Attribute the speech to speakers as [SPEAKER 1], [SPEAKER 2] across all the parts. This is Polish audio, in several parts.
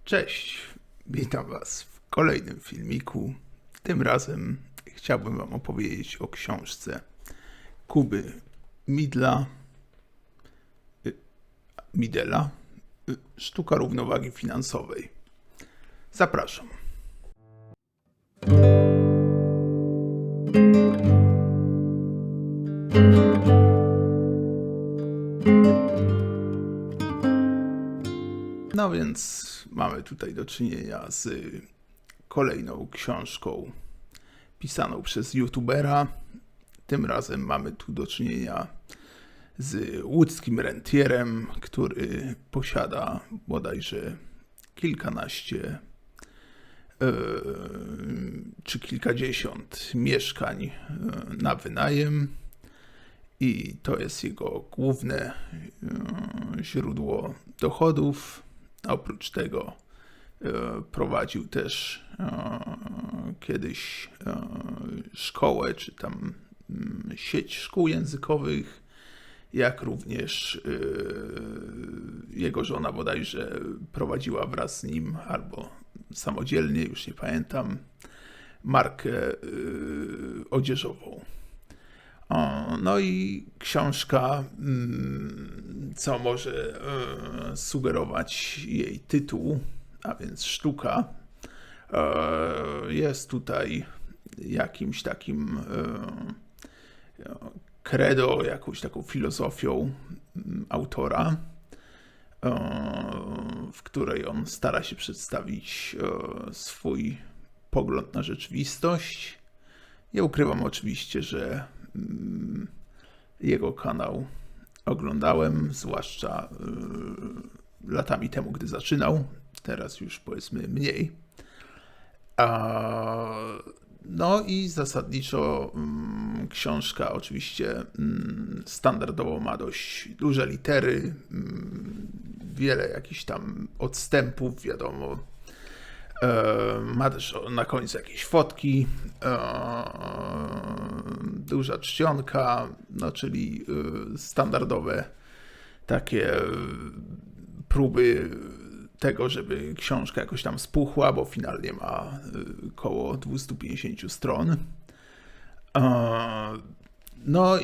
[SPEAKER 1] Cześć, witam Was w kolejnym filmiku. Tym razem chciałbym Wam opowiedzieć o książce Kuby Midela Sztuka równowagi finansowej. Zapraszam. No więc mamy tutaj do czynienia z kolejną książką pisaną przez youtubera. Tym razem mamy tu do czynienia z łódzkim rentierem, który posiada bodajże kilkanaście czy kilkadziesiąt mieszkań na wynajem. I to jest jego główne źródło dochodów. Oprócz tego prowadził też kiedyś szkołę, czy tam sieć szkół językowych, jak również jego żona bodajże prowadziła wraz z nim, albo samodzielnie, już nie pamiętam, markę odzieżową. No i książka, co może sugerować jej tytuł, a więc sztuka, jest tutaj jakimś takim credo, jakąś taką filozofią autora, w której on stara się przedstawić swój pogląd na rzeczywistość. Nie ukrywam oczywiście, że jego kanał oglądałem, zwłaszcza latami temu, gdy zaczynał. Teraz już powiedzmy mniej. No i zasadniczo książka oczywiście standardowo ma dość duże litery, wiele jakichś tam odstępów, wiadomo. Ma też na końcu jakieś fotki, duża czcionka, no czyli standardowe takie próby tego, żeby książka jakoś tam spuchła, bo finalnie ma około 250 stron. No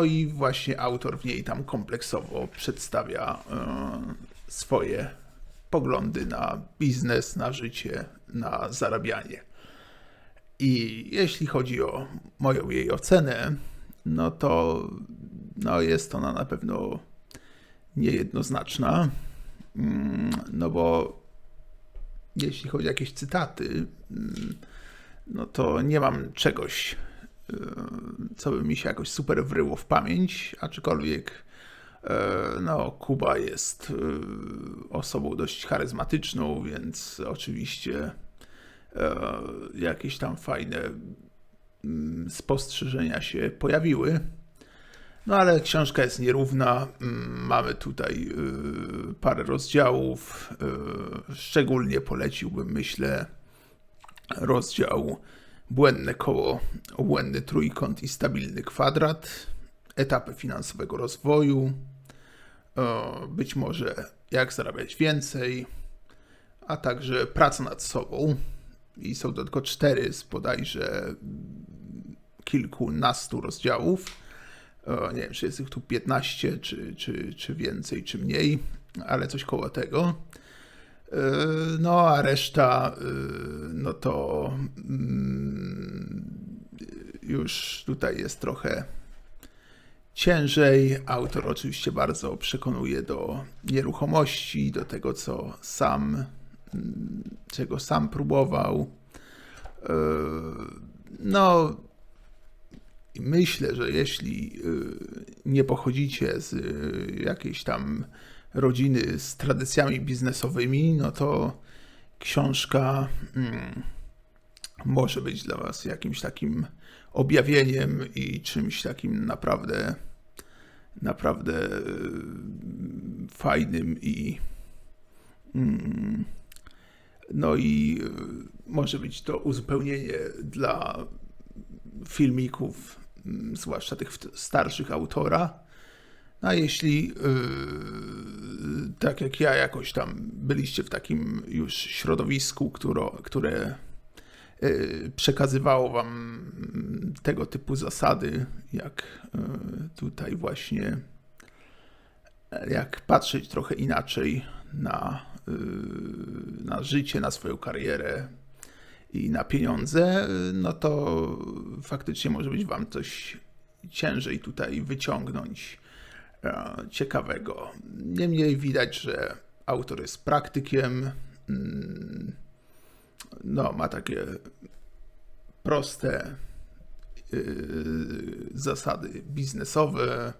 [SPEAKER 1] i właśnie autor w niej tam kompleksowo przedstawia swoje poglądy na biznes, na życie, na zarabianie. I jeśli chodzi o moją jej ocenę, no to jest ona na pewno niejednoznaczna, no bo jeśli chodzi o jakieś cytaty, no to nie mam czegoś, co by mi się jakoś super wryło w pamięć, aczkolwiek Kuba jest osobą dość charyzmatyczną, więc oczywiście jakieś tam fajne spostrzeżenia się pojawiły. No ale książka jest nierówna. Mamy tutaj parę rozdziałów. Szczególnie poleciłbym, myślę, rozdział Błędne koło, obłędny trójkąt i stabilny kwadrat, etapy finansowego rozwoju, być może jak zarabiać więcej, a także praca nad sobą. I są to tylko 4 z bodajże kilkunastu rozdziałów. Nie wiem, czy jest ich tu 15, czy więcej, czy mniej, ale coś koło tego. No a reszta, no to już tutaj jest trochę ciężej. Autor oczywiście bardzo przekonuje do nieruchomości, do tego, czego sam próbował. No, myślę, że jeśli nie pochodzicie z jakiejś tam rodziny z tradycjami biznesowymi, no to książka może być dla Was jakimś takim objawieniem i czymś takim naprawdę fajnym i może być to uzupełnienie dla filmików, zwłaszcza tych starszych autora. A jeśli tak jak ja jakoś tam byliście w takim już środowisku, które przekazywało wam tego typu zasady, jak tutaj właśnie, jak patrzeć trochę inaczej na życie, na swoją karierę i na pieniądze, no to faktycznie może być wam coś ciężej tutaj wyciągnąć ciekawego. Niemniej widać, że autor jest praktykiem, no, ma takie proste zasady biznesowe,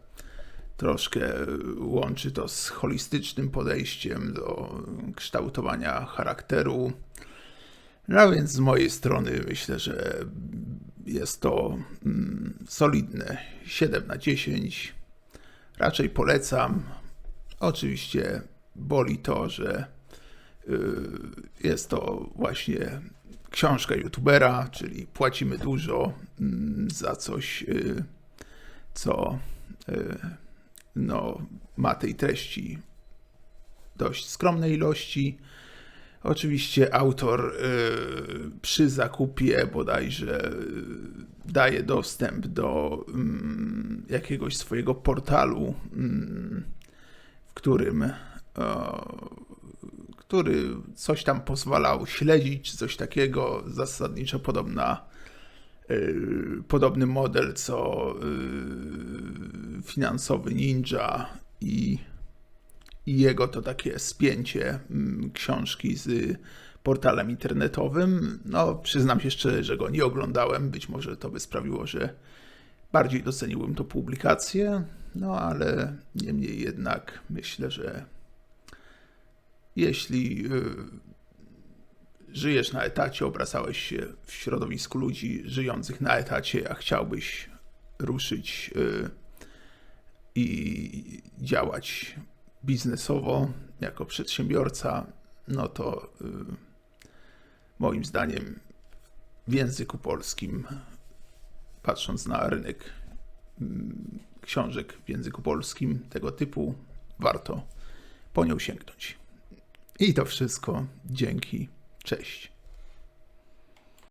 [SPEAKER 1] troszkę łączy to z holistycznym podejściem do kształtowania charakteru. No więc z mojej strony myślę, że jest to solidne 7/10. Raczej polecam. Oczywiście boli to, że jest to właśnie książka youtubera, czyli płacimy dużo za coś, co no, ma tej treści dość skromnej ilości. Oczywiście autor przy zakupie bodajże daje dostęp do jakiegoś swojego portalu, w który coś tam pozwalał śledzić, czy coś takiego, zasadniczo podobny model co finansowy Ninja i jego to takie spięcie książki z portalem internetowym. No, przyznam się szczerze, że go nie oglądałem. Być może to by sprawiło, że bardziej doceniłbym tą publikację. No, ale niemniej jednak myślę, że jeśli żyjesz na etacie, obracałeś się w środowisku ludzi żyjących na etacie, a chciałbyś ruszyć i działać biznesowo jako przedsiębiorca, no to moim zdaniem w języku polskim, patrząc na rynek książek w języku polskim tego typu, warto po nią sięgnąć. I to wszystko. Dzięki. Cześć.